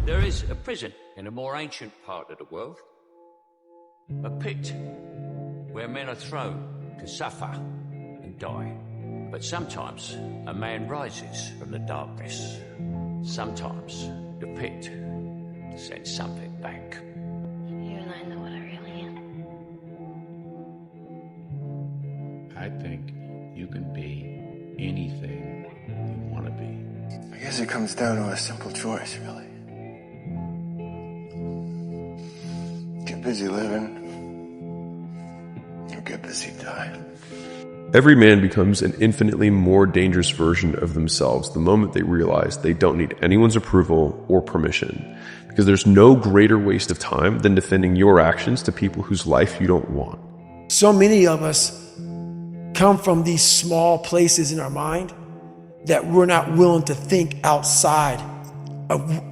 There is a prison in a more ancient part of the world, a pit where men are thrown to suffer and die. But sometimes a man rises from the darkness. Sometimes the pit sends something back. You and I know what I really am. I think you can be anything you want to be. I guess it comes down to a simple choice, really. Get busy living, or get busy dying. Every man becomes an infinitely more dangerous version of themselves the moment they realize they don't need anyone's approval or permission, because there's no greater waste of time than defending your actions to people whose life you don't want. So many of us come from these small places in our mind that we're not willing to think outside of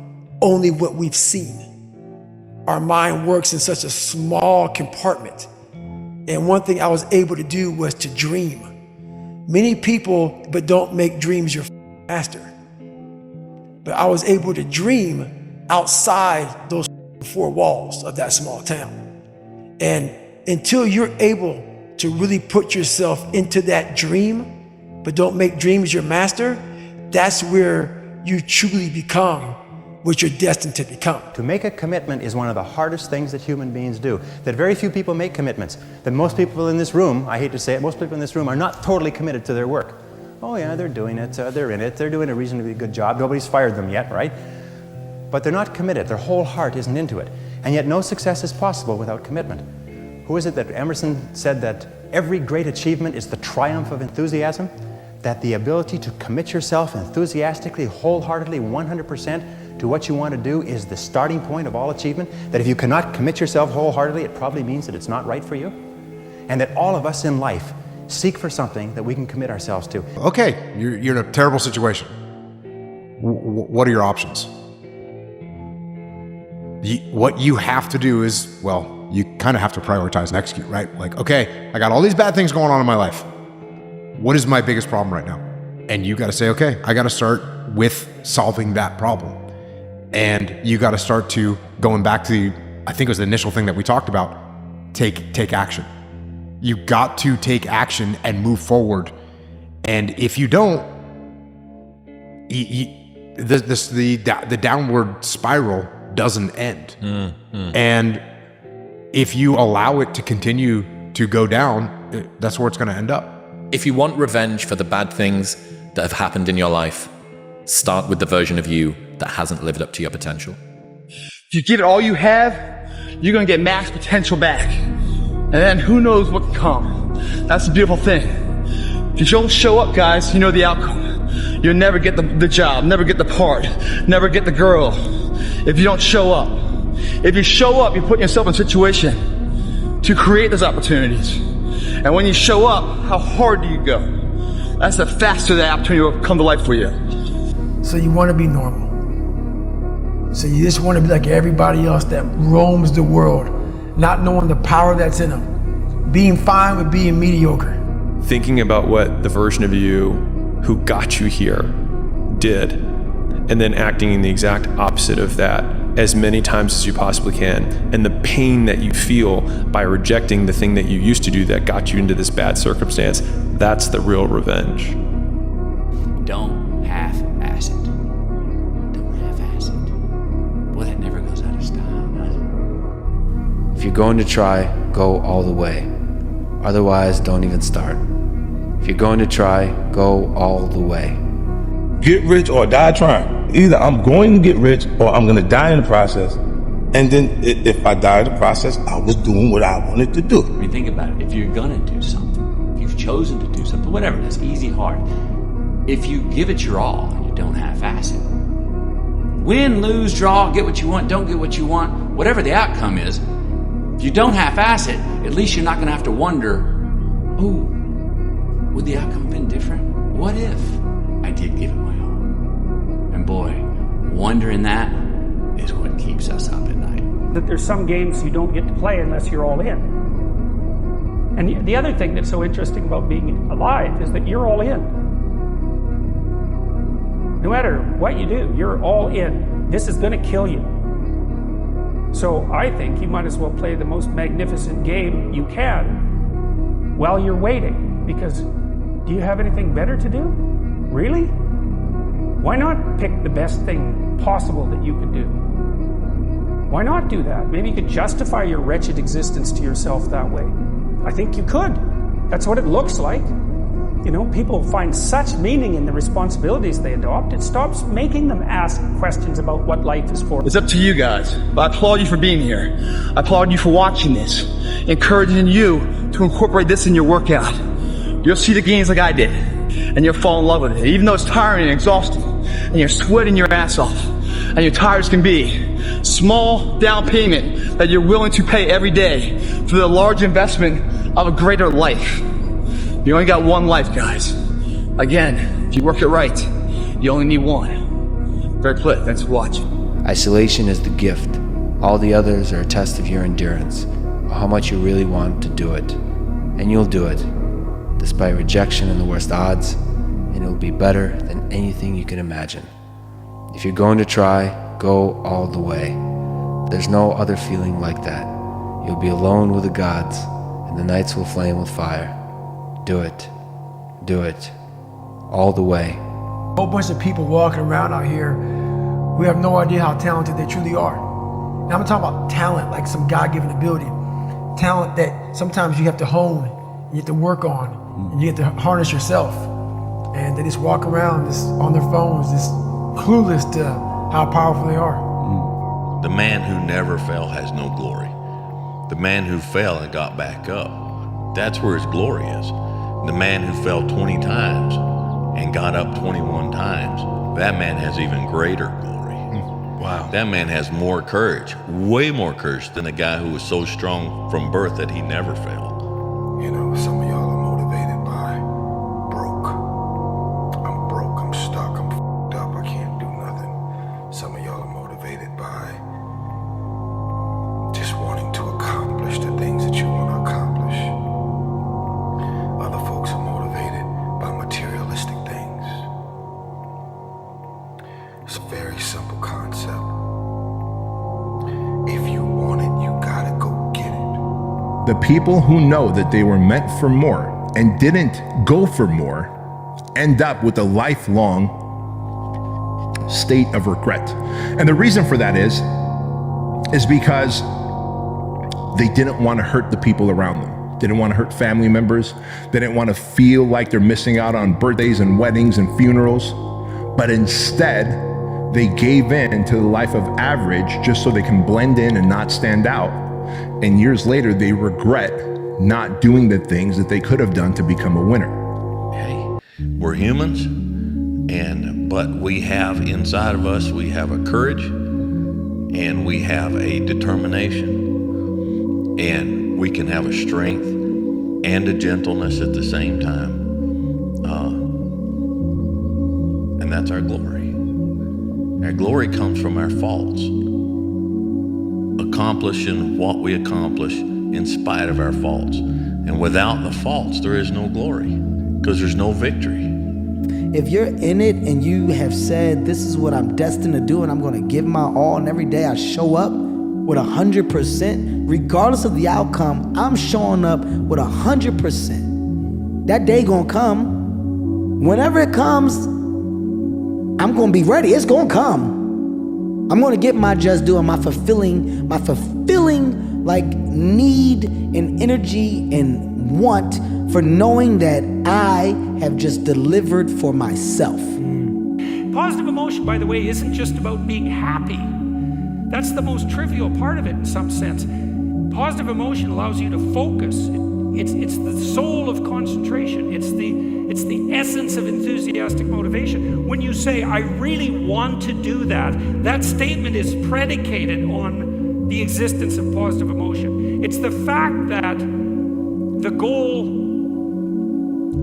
only what we've seen. Our mind works in such a small compartment. And one thing I was able to do was to dream. Many people, but don't make dreams your master. But I was able to dream outside those four walls of that small town. And until you're able to really put yourself into that dream, but don't make dreams your master, that's where you truly become what you're destined to become. To make a commitment is one of the hardest things that human beings do. That very few people make commitments. That most people in this room, I hate to say it, most people in this room are not totally committed to their work. Oh yeah, they're doing it, they're in it, they're doing a reasonably good job, nobody's fired them yet, right? But they're not committed, their whole heart isn't into it. And yet no success is possible without commitment. Who is it that Emerson said that every great achievement is the triumph of enthusiasm? That the ability to commit yourself enthusiastically, wholeheartedly, 100% to what you want to do is the starting point of all achievement. That if you cannot commit yourself wholeheartedly, it probably means that it's not right for you. And that all of us in life seek for something that we can commit ourselves to. Okay, you're in a terrible situation. What are your options? What you have to do is, well, you kind of have to prioritize and execute, right? Like, okay, I got all these bad things going on in my life. What is my biggest problem right now? And you got to say, okay, I got to start with solving that problem. And you got to start to, going back to, I think it was the initial thing that we talked about, take action. You got to take action and move forward. And if you don't, the downward spiral doesn't end. And if you allow it to continue to go down, that's where it's going to end up. If you want revenge for the bad things that have happened in your life, start with the version of you that hasn't lived up to your potential. If you give it all you have, you're going to get max potential back. And then who knows what can come. That's the beautiful thing. If you don't show up, guys, you know the outcome. You'll never get the job, never get the part, never get the girl if you don't show up. If you show up, you're putting yourself in a situation to create those opportunities. And when you show up, how hard do you go? That's the faster that opportunity will come to life for you. So you want to be normal. So you just want to be like everybody else that roams the world, not knowing the power that's in them. Being fine with being mediocre. Thinking about what the version of you who got you here did, and then acting in the exact opposite of that as many times as you possibly can, and the pain that you feel by rejecting the thing that you used to do that got you into this bad circumstance, that's the real revenge. Don't half-ass it. Don't half-ass it. Boy, that never goes out of style, does it? If you're going to try, go all the way. Otherwise, don't even start. If you're going to try, go all the way. Get rich or die trying. Either I'm going to get rich or I'm going to die in the process. And then if I die in the process, I was doing what I wanted to do. I mean, think about it. If you're going to do something, if you've chosen to do something, whatever it is, easy, hard, if you give it your all and you don't half-ass it, win, lose, draw, get what you want, don't get what you want, whatever the outcome is, if you don't half-ass it, at least you're not going to have to wonder, oh, would the outcome have been different? What if I did give it my all? And boy, wondering that is what keeps us up at night. That there's some games you don't get to play unless you're all in. And the other thing that's so interesting about being alive is that you're all in. No matter what you do, you're all in. this is going to kill you. So I think you might as well play the most magnificent game you can while you're waiting, because do you have anything better to do? Really? Why not pick the best thing possible that you could do? Why not do that? Maybe you could justify your wretched existence to yourself that way. I think you could. That's what it looks like. You know, people find such meaning in the responsibilities they adopt, it stops making them ask questions about what life is for. It's up to you guys, but I applaud you for being here. I applaud you for watching this, encouraging you to incorporate this in your workout. You'll see the gains like I did, and you'll fall in love with it. Even though it's tiring and exhausting, and you're sweating your ass off, and you're tired as can be, small down payment that you're willing to pay every day for the large investment of a greater life. You only got one life, guys. Again, if you work it right, you only need one. Very clear. Thanks for watching. Isolation is the gift. All the others are a test of your endurance, or how much you really want to do it. And you'll do it, despite rejection and the worst odds, and it'll be better than anything you can imagine. If you're going to try, go all the way. There's no other feeling like that. You'll be alone with the gods, and the nights will flame with fire. Do it. Do it. All the way. A whole bunch of people walking around out here who have no idea how talented they truly are. Now I'm talking about talent, like some God-given ability. Talent that sometimes you have to hone, you have to work on, and you have to harness yourself. And they just walk around just on their phones, just clueless to how powerful they are. The man who never fell has no glory. The man who fell and got back up, that's where his glory is. The man who fell 20 times and got up 21 times, that man has even greater glory. Wow. That man has more courage, way more courage than the guy who was so strong from birth that he never failed. You know, some of y'all are motivated by broke. I'm broke, I'm stuck, I'm f***ed up, I can't do nothing. Some of y'all are motivated by just wanting to accomplish the things that you want to accomplish. Other folks are motivated by materialistic things. It's a very simple concept. If you want it, you gotta go get it. The people who know that they were meant for more and didn't go for more end up with a lifelong state of regret. And the reason for that is because they didn't want to hurt the people around them. They didn't want to hurt family members. They didn't want to feel like they're missing out on birthdays and weddings and funerals. But instead, they gave in to the life of average just so they can blend in and not stand out. And years later, they regret not doing the things that they could have done to become a winner. Hey, we're humans, but we have inside of us, we have a courage and we have a determination. And we can have a strength and a gentleness at the same time. And that's our glory. Our glory comes from our faults. Accomplishing what we accomplish in spite of our faults. And without the faults, there is no glory, because there's no victory. If you're in it and you have said, this is what I'm destined to do and I'm going to give my all, and every day I show up with 100%, regardless of the outcome, I'm showing up with 100%. That day gonna come. Whenever it comes, I'm gonna be ready. It's gonna come. I'm gonna get my just due and my fulfilling like need and energy and want for knowing that I have just delivered for myself. Positive emotion, by the way, isn't just about being happy. That's the most trivial part of it in some sense. Positive emotion allows you to focus. It's the soul of concentration. It's the essence of enthusiastic motivation. When you say, I really want to do that, that statement is predicated on the existence of positive emotion. It's the fact that the goal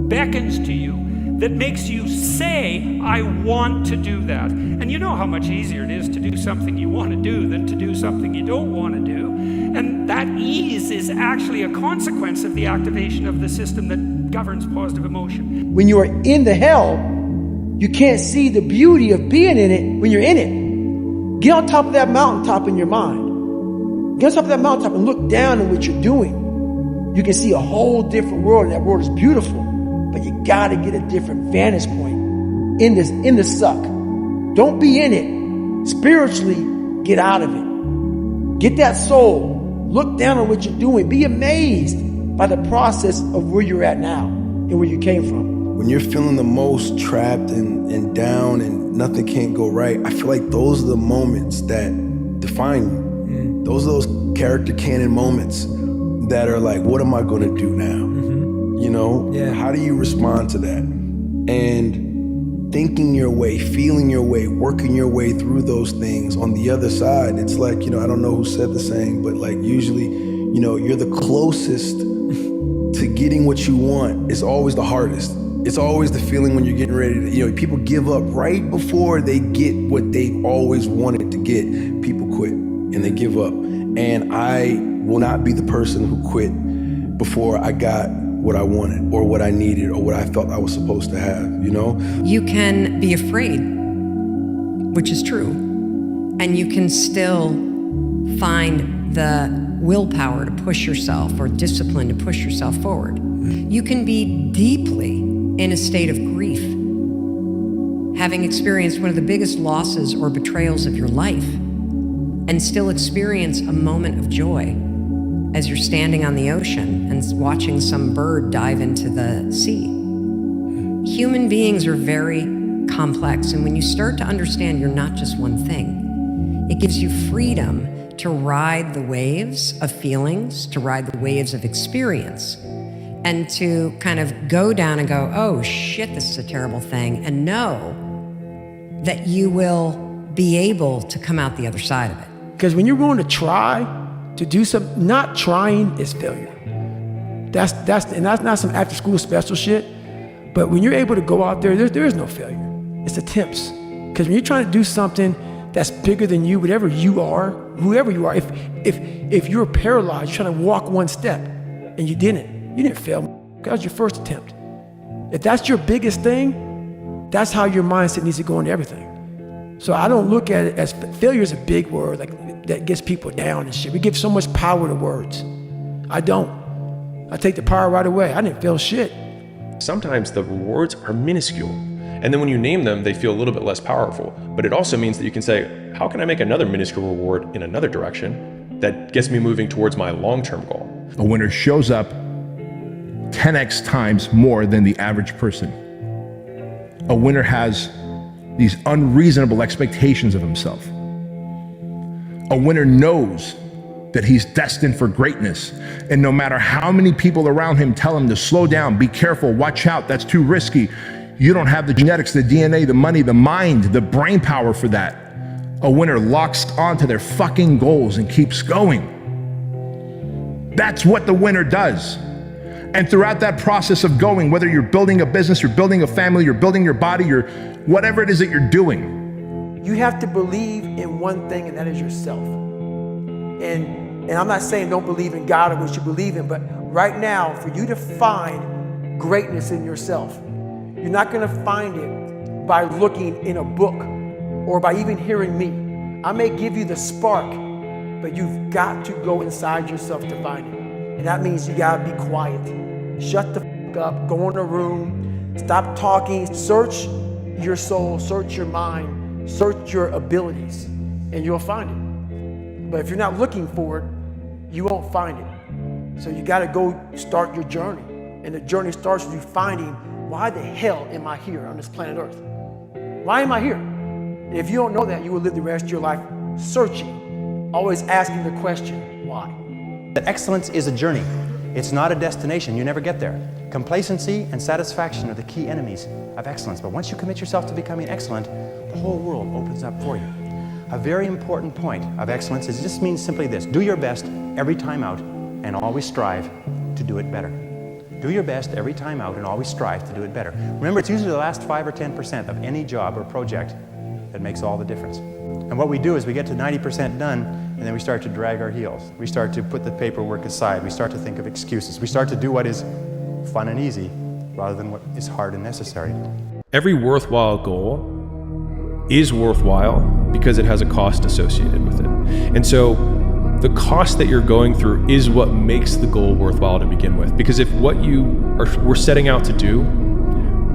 beckons to you that makes you say, I want to do that. And you know how much easier it is to do something you want to do than to do something you don't want to do. And that ease is actually a consequence of the activation of the system that governs positive emotion. When you are in the hell, you can't see the beauty of being in it when you're in it. Get on top of that mountaintop in your mind. Get on top of that mountaintop and look down at what you're doing. You can see a whole different world. That world is beautiful, but you gotta get a different vantage point in the suck. Don't be in it. Spiritually, get out of it. Get that soul. Look down on what you're doing. Be amazed by the process of where you're at now and where you came from. When you're feeling the most trapped and down and nothing can't go right, I feel like those are the moments that define you. Those are those character canon moments that are like, what am I going to do now? You know, how do you respond to that? And thinking your way, feeling your way, working your way through those things on the other side, it's like, you know, I don't know who said the saying, but like usually, you know, you're the closest to getting what you want. It's always the hardest. It's always the feeling when you're getting ready to, you know, people give up right before they get what they always wanted to get. People quit and they give up. And I will not be the person who quit before I got what I wanted or what I needed or what I felt I was supposed to have, you know? You can be afraid, which is true, and you can still find the willpower to push yourself or discipline to push yourself forward. You can be deeply in a state of grief, having experienced one of the biggest losses or betrayals of your life, and still experience a moment of joy as you're standing on the ocean and watching some bird dive into the sea. Human beings are very complex, and when you start to understand you're not just one thing, it gives you freedom to ride the waves of feelings, to ride the waves of experience, and to kind of go down and go, oh shit, this is a terrible thing, and know that you will be able to come out the other side of it. Because when you're willing to try to do something, not trying is failure. That's not some after school special shit. But when you're able to go out there, there is no failure. It's attempts. Because when you're trying to do something that's bigger than you, whatever you are, whoever you are, if you're paralyzed, you're trying to walk one step and you didn't fail. That was your first attempt. If that's your biggest thing, that's how your mindset needs to go into everything. So I don't look at it as failure is a big word like that gets people down and shit. We give so much power to words. I don't. I take the power right away. I didn't fail shit. Sometimes the rewards are minuscule. And then when you name them, they feel a little bit less powerful. But it also means that you can say, how can I make another minuscule reward in another direction that gets me moving towards my long-term goal? A winner shows up 10x times more than the average person. A winner has these unreasonable expectations of himself. A winner knows that he's destined for greatness. And no matter how many people around him tell him to slow down, be careful, watch out, that's too risky, you don't have the genetics, the DNA, the money, the mind, the brain power for that. A winner locks onto their fucking goals and keeps going. That's what the winner does. And throughout that process of going, whether you're building a business, you're building a family, you're building your body, you're whatever it is that you're doing. You have to believe in one thing, and that is yourself. And I'm not saying don't believe in God or what you believe in, but right now, for you to find greatness in yourself, you're not gonna find it by looking in a book or by even hearing me. I may give you the spark, but you've got to go inside yourself to find it. And that means you gotta be quiet. Shut the fuck up, go in a room, stop talking, search your soul, search your mind, search your abilities, and you'll find it. But if you're not looking for it, you won't find it. So you gotta go start your journey. And the journey starts with you finding, why the hell am I here on this planet Earth? Why am I here? And if you don't know that, you will live the rest of your life searching, always asking the question, why? That excellence is a journey. It's not a destination. You never get there. Complacency and satisfaction are the key enemies of excellence. But once you commit yourself to becoming excellent, the whole world opens up for you. A very important point of excellence is just means simply this: do your best every time out and always strive to do it better. Do your best every time out and always strive to do it better. Remember, it's usually the last 5 or 10% of any job or project that makes all the difference. And what we do is we get to 90% done, and then we start to drag our heels. We start to put the paperwork aside. We start to think of excuses. We start to do what is fun and easy rather than what is hard and necessary. Every worthwhile goal is worthwhile because it has a cost associated with it. And so the cost that you're going through is what makes the goal worthwhile to begin with. Because if what we're setting out to do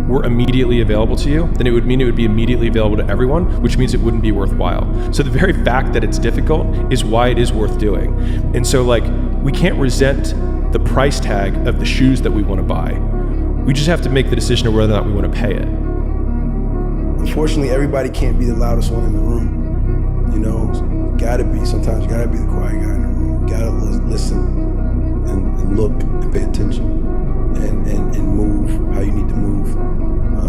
were immediately available to you, then it would mean it would be immediately available to everyone, which means it wouldn't be worthwhile. So the very fact that it's difficult is why it is worth doing. And so like, we can't resent the price tag of the shoes that we want to buy. We just have to make the decision of whether or not we want to pay it. Unfortunately, everybody can't be the loudest one in the room. You know, sometimes you gotta be the quiet guy in the room. You gotta listen and look and pay attention and move how you need to move.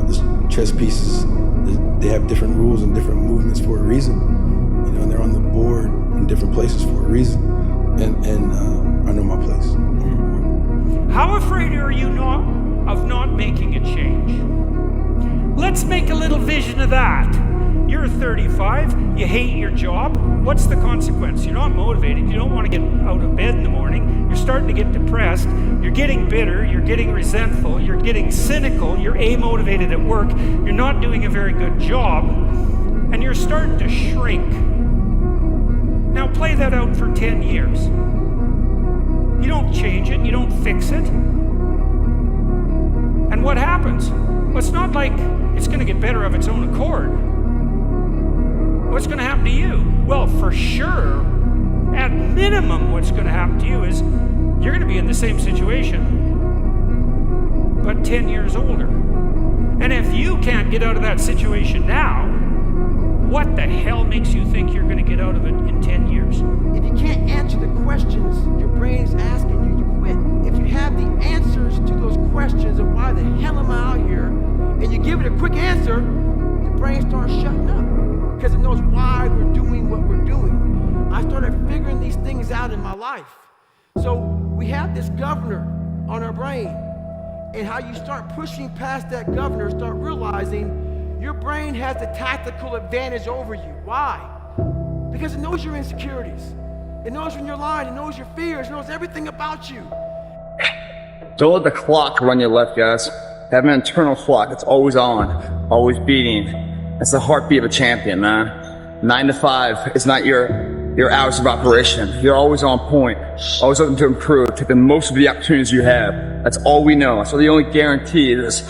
The chess pieces, they have different rules and different movements for a reason. You know, and they're on the board in different places for a reason. And I know my place. How afraid are you of not making a change? Let's make a little vision of that. You're 35, you hate your job. What's the consequence? You're not motivated, you don't want to get out of bed in the morning, you're starting to get depressed, you're getting bitter, you're getting resentful, you're getting cynical, you're amotivated at work, you're not doing a very good job, and you're starting to shrink. Now play that out for 10 years. You don't change it, you don't fix it. And what happens? Well, it's not like it's going to get better of its own accord. What's going to happen to you? Well, for sure, at minimum, what's going to happen to you is you're going to be in the same situation, but 10 years older. And if you can't get out of that situation now, what the hell makes you think you're going to get out of it in 10 years? If you can't answer the questions your brain is asking you, you quit. If you have the answers to those questions of why the hell am I out here, and you give it a quick answer, the brain starts shutting up because it knows why we're doing what we're doing. I started figuring these things out in my life. So we have this governor on our brain, and how you start pushing past that governor, start realizing your brain has the tactical advantage over you. Why? Because it knows your insecurities. It knows when you're lying, it knows your fears, it knows everything about you. Don't let the clock run your life, guys. Have an internal clock that's always on, always beating. That's the heartbeat of a champion, man. 9 to 5 is not your hours of operation. You're always on point, always looking to improve, take the most of the opportunities you have. That's all we know. So the only guarantee is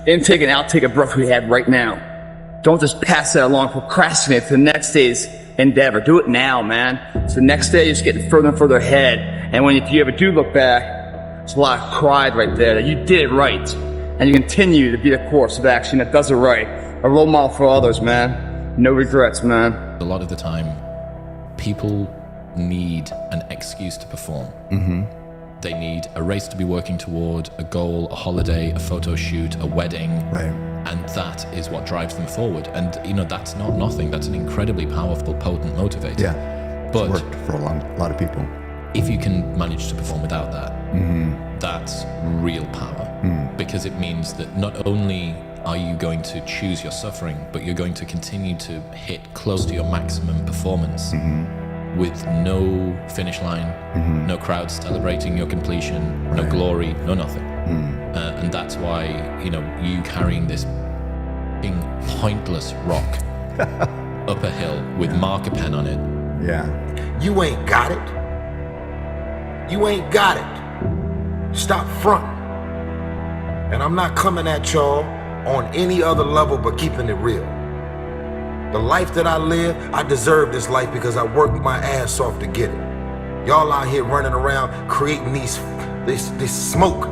intake and outtake of breath we have right now. Don't just pass that along, procrastinate to the next day's endeavor. Do it now, man. So the next day you're just getting further and further ahead. And if you ever do look back, there's a lot of pride right there that you did it right. And you continue to be the course of action that does it right. A role model for others, man. No regrets, man. A lot of the time, people need an excuse to perform. Mm-hmm. They need a race to be working toward, a goal, a holiday, a photo shoot, a wedding. Right. And that is what drives them forward. And, that's not nothing. That's an incredibly powerful, potent motivator. Yeah. But it's worked for a lot of people. If you can manage to perform without that, mm-hmm. that's real power. Because it means that not only are you going to choose your suffering, but you're going to continue to hit close to your maximum performance with no finish line, no crowd celebrating your completion, no glory, no nothing. And that's why, you carrying this pointless rock up a hill with marker pen on it. Yeah. You ain't got it. You ain't got it. Stop fronting. And I'm not coming at y'all on any other level but keeping it real. The life that I live, I deserve this life because I worked my ass off to get it. Y'all out here running around creating this smoke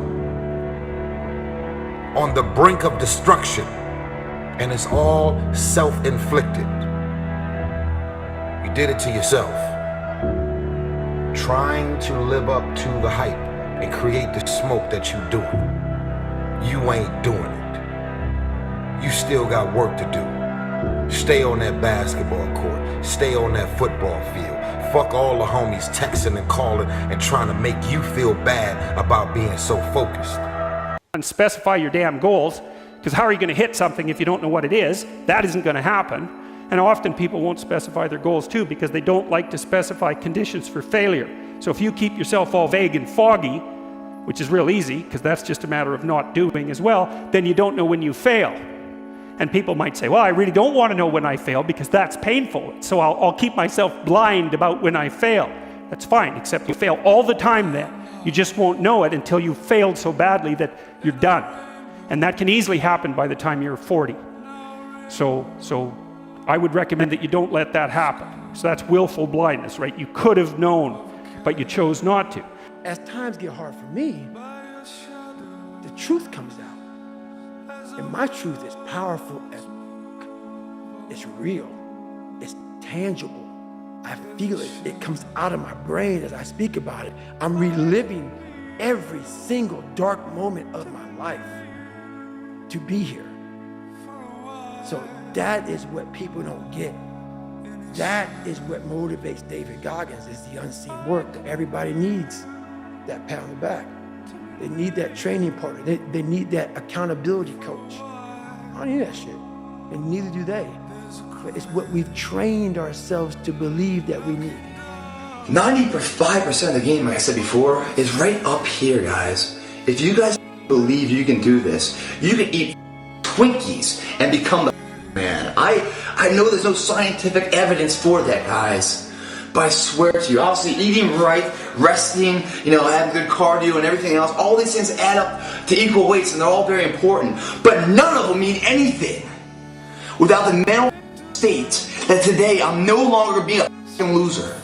on the brink of destruction, and it's all self-inflicted. You did it to yourself. Trying to live up to the hype and create the smoke that you doing. You ain't doing it. You still got work to do. Stay on that basketball court. Stay on that football field. Fuck all the homies texting and calling and trying to make you feel bad about being so focused. And specify your damn goals, because how are you going to hit something if you don't know what it is? That isn't going to happen. And often people won't specify their goals too because they don't like to specify conditions for failure. So if you keep yourself all vague and foggy, which is real easy because that's just a matter of not doing as well, then you don't know when you fail. And people might say, well, I really don't want to know when I fail because that's painful. So I'll keep myself blind about when I fail. That's fine, except you fail all the time then. You just won't know it until you've failed so badly that you're done. And that can easily happen by the time you're 40. So I would recommend that you don't let that happen. So that's willful blindness, right? You could have known, but you chose not to. As times get hard for me, the truth comes out. And my truth is powerful, it's real, it's tangible. I feel it. It comes out of my brain as I speak about it. I'm reliving every single dark moment of my life to be here. So that is what people don't get. That is what motivates David Goggins, is the unseen work that everybody needs. That pat on the back. They need that training partner. They need that accountability coach. I don't need that shit. And neither do they. But it's what we've trained ourselves to believe that we need. 95% of the game, like I said before, is right up here, guys. If you guys believe you can do this, you can eat Twinkies and become the man. I know there's no scientific evidence for that, guys. But I swear to you, obviously eating right, resting, having good cardio and everything else, all these things add up to equal weights and they're all very important. But none of them mean anything without the mental state that today I'm no longer being a fucking loser.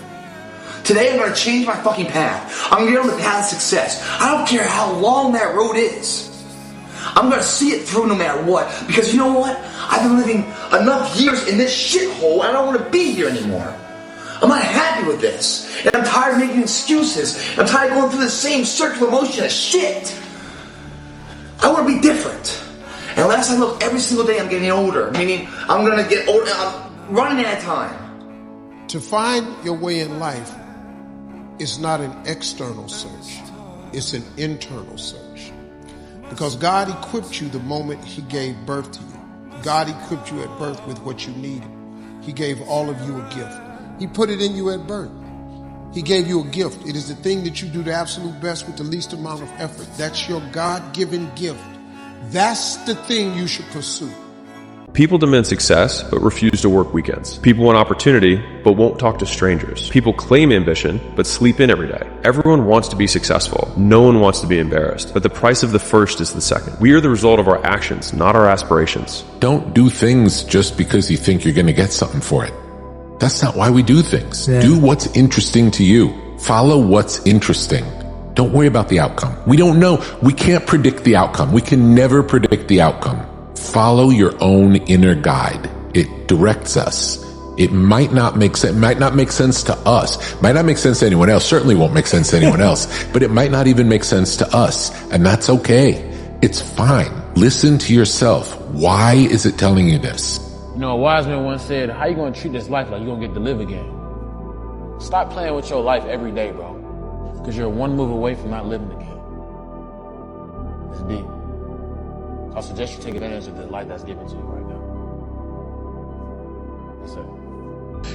Today I'm going to change my fucking path. I'm going to get on the path of success. I don't care how long that road is. I'm going to see it through no matter what. Because you know what? I've been living enough years in this shithole and I don't want to be here anymore. I'm not happy with this. And I'm tired of making excuses. I'm tired of going through the same circular motion of shit. I want to be different. And last I look, every single day I'm getting older. Meaning I'm going to get older. I'm running out of time. To find your way in life is not an external search. It's an internal search. Because God equipped you the moment He gave birth to you. God equipped you at birth with what you needed. He gave all of you a gift. He put it in you at birth. He gave you a gift. It is the thing that you do the absolute best with the least amount of effort. That's your God-given gift. That's the thing you should pursue. People demand success, but refuse to work weekends. People want opportunity, but won't talk to strangers. People claim ambition, but sleep in every day. Everyone wants to be successful. No one wants to be embarrassed. But the price of the first is the second. We are the result of our actions, not our aspirations. Don't do things just because you think you're going to get something for it. That's not why we do things. Yeah. Do what's interesting to you. Follow what's interesting. Don't worry about the outcome. We don't know. We can't predict the outcome. We can never predict the outcome. Follow your own inner guide. It directs us. It might not make sense. Might not make sense to us. Might not make sense to anyone else. Certainly won't make sense to anyone else. But it might not even make sense to us. And that's okay. It's fine. Listen to yourself. Why is it telling you this? A wise man once said, how you going to treat this life like you're going to get to live again? Stop playing with your life every day, bro. Because you're one move away from not living again. It's deep. I suggest you take advantage of the life that's given to you right now. That's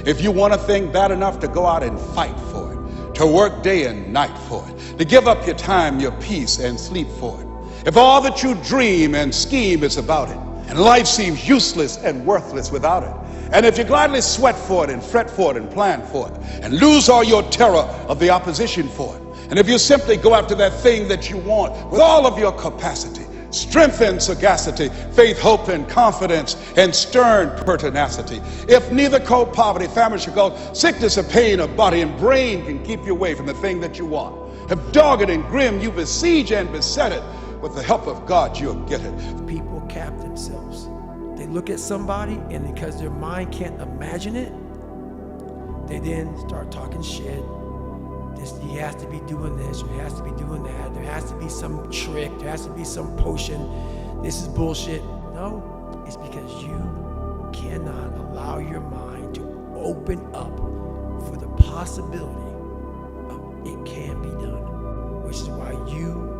it. If you want a thing bad enough to go out and fight for it, to work day and night for it, to give up your time, your peace, and sleep for it. If all that you dream and scheme is about it, and life seems useless and worthless without it. And if you gladly sweat for it and fret for it and plan for it and lose all your terror of the opposition for it. And if you simply go after that thing that you want with all of your capacity, strength and sagacity, faith, hope, and confidence, and stern pertinacity. If neither cold poverty, famine, should go, sickness or pain of body and brain can keep you away from the thing that you want. If dogged and grim you besiege and beset it, with the help of God, you'll get it. People cap themselves. They look at somebody, and because their mind can't imagine it, they then start talking shit. He has to be doing this, or he has to be doing that. There has to be some trick. There has to be some potion. This is bullshit. No, it's because you cannot allow your mind to open up for the possibility of it can be done, which is why you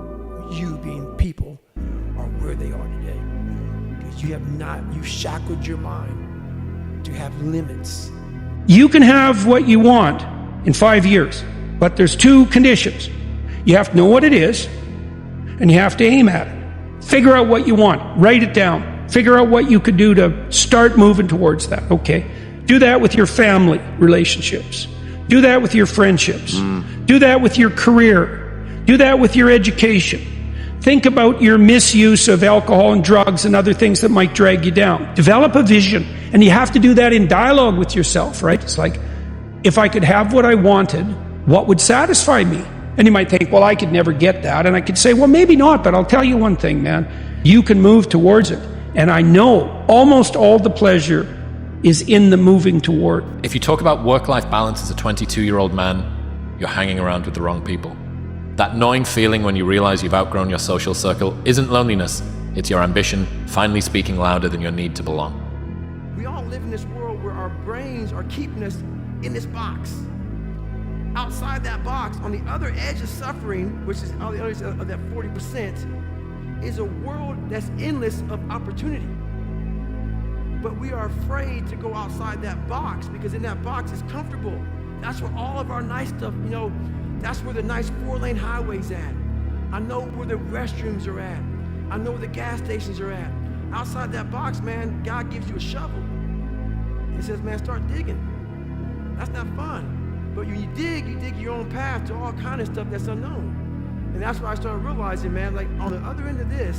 being people are where they are today. Because you shackled your mind to have limits. You can have what you want in 5 years, but there's 2 conditions. You have to know what it is, and you have to aim at it. Figure out what you want. Write it down. Figure out what you could do to start moving towards that, okay? Do that with your family relationships. Do that with your friendships. Do that with your career. Do that with your education. Think about your misuse of alcohol and drugs and other things that might drag you down. Develop a vision, and you have to do that in dialogue with yourself, right? It's like, if I could have what I wanted, what would satisfy me? And you might think, well, I could never get that. And I could say, well, maybe not, but I'll tell you one thing, man. You can move towards it. And I know almost all the pleasure is in the moving toward. If you talk about work-life balance as a 22-year-old man, you're hanging around with the wrong people. That gnawing feeling when you realize you've outgrown your social circle isn't loneliness, it's your ambition finally speaking louder than your need to belong. We all live in this world where our brains are keeping us in this box. Outside that box, on the other edge of suffering, which is on the other edge of that 40%, is a world that's endless of opportunity. But we are afraid to go outside that box because in that box is comfortable. That's where all of our nice stuff, that's where the nice 4-lane highway's at. I know where the restrooms are at. I know where the gas stations are at. Outside that box, man, God gives you a shovel. He says, man, start digging. That's not fun. But when you dig your own path to all kind of stuff that's unknown. And that's why I started realizing, man, like on the other end of this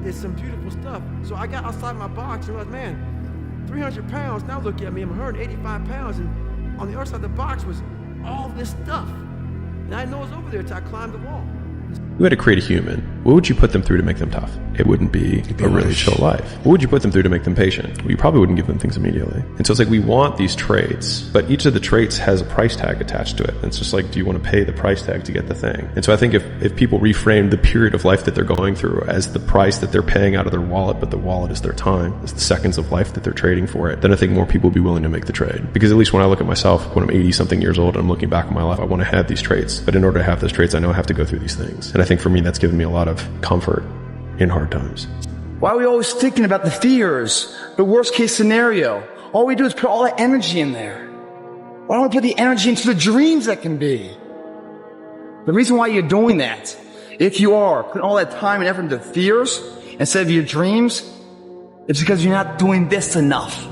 is some beautiful stuff. So I got outside my box and realized, man, 300 pounds, now look at me, I'm 185 pounds. And on the other side of the box was all this stuff. And I know it's over there until I climbed the wall. You had to create a human. What would you put them through to make them tough? It wouldn't be a really chill life. What would you put them through to make them patient? Well, you probably wouldn't give them things immediately. And so it's like we want these traits, but each of the traits has a price tag attached to it. And it's just like, do you want to pay the price tag to get the thing? And so I think if people reframe the period of life that they're going through as the price that they're paying out of their wallet, but the wallet is their time, is the seconds of life that they're trading for it, then I think more people will be willing to make the trade. Because at least when I look at myself, when I'm 80-something years old and I'm looking back on my life, I want to have these traits. But in order to have those traits, I know I have to go through these things. And I think for me, that's given me a lot of comfort in hard times. Why are we always thinking about the fears, the worst case scenario? All we do is put all that energy in there. Why don't we put the energy into the dreams that can be? The reason why you're doing that, if you are putting all that time and effort into fears instead of your dreams, it's because you're not doing this enough.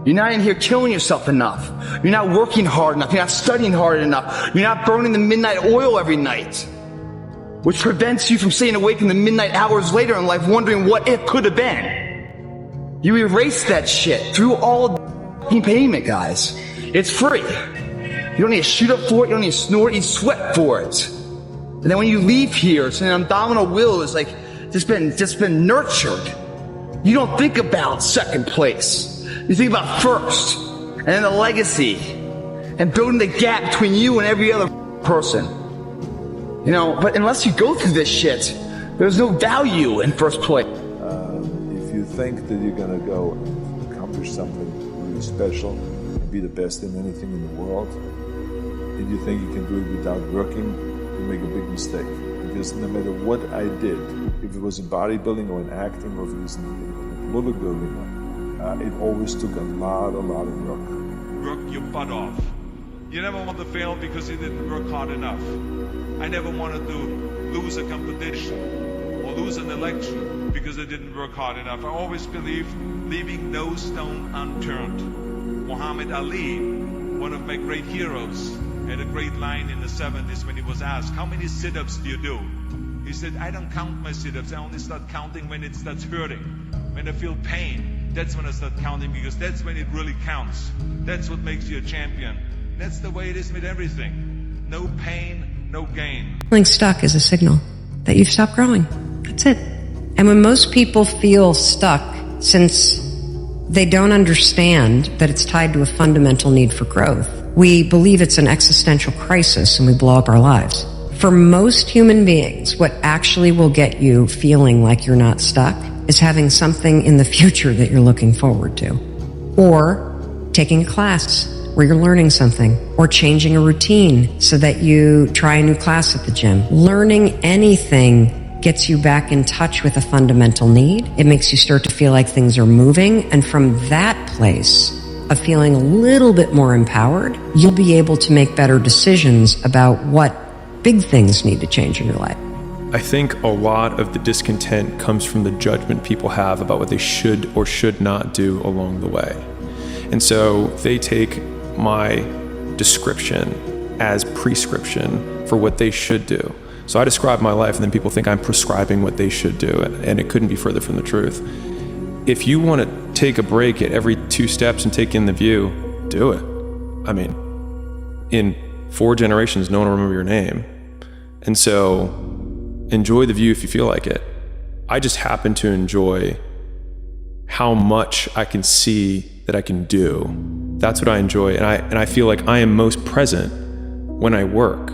You're not in here killing yourself enough. You're not working hard enough. You're not studying hard enough. You're not burning the midnight oil every night, which prevents you from staying awake in the midnight hours later in life wondering what it could have been. You erase that shit through all the payment, guys. It's free. You don't need to shoot up for it. You don't need to snort. You sweat for it. And then when you leave here, it's an abdominal will is like just been nurtured. You don't think about second place. You think about first, and then the legacy, and building the gap between you and every other person. But unless you go through this shit, there's no value in first place. If you think that you're gonna go and accomplish something really special, and be the best in anything in the world, and you think you can do it without working, you make a big mistake. Because no matter what I did, if it was in bodybuilding or in acting or if it was in political arena, it always took a lot of work. Work your butt off. You never want to fail because you didn't work hard enough. I never wanted to lose a competition or lose an election because I didn't work hard enough. I always believed leaving no stone unturned. Muhammad Ali, one of my great heroes, had a great line in the 70s when he was asked, how many sit-ups do you do? He said, I don't count my sit-ups. I only start counting when it starts hurting. When I feel pain, that's when I start counting because that's when it really counts. That's what makes you a champion. That's the way it is with everything. No pain, no gain. Feeling stuck is a signal that you've stopped growing. That's it. And when most people feel stuck, since they don't understand that it's tied to a fundamental need for growth, we believe it's an existential crisis and we blow up our lives. For most human beings, what actually will get you feeling like you're not stuck is having something in the future that you're looking forward to. Or taking a class where you're learning something, or changing a routine so that you try a new class at the gym. Learning anything gets you back in touch with a fundamental need. It makes you start to feel like things are moving. And from that place of feeling a little bit more empowered, you'll be able to make better decisions about what big things need to change in your life. I think a lot of the discontent comes from the judgment people have about what they should or should not do along the way. And so they take my description as prescription for what they should do. So I describe my life and then people think I'm prescribing what they should do, and it couldn't be further from the truth. If you want to take a break at every 2 steps and take in the view, do it. I mean, in 4 generations, no one will remember your name. And so enjoy the view if you feel like it. I just happen to enjoy how much I can see that I can do. That's what I enjoy. And I feel like I am most present when I work.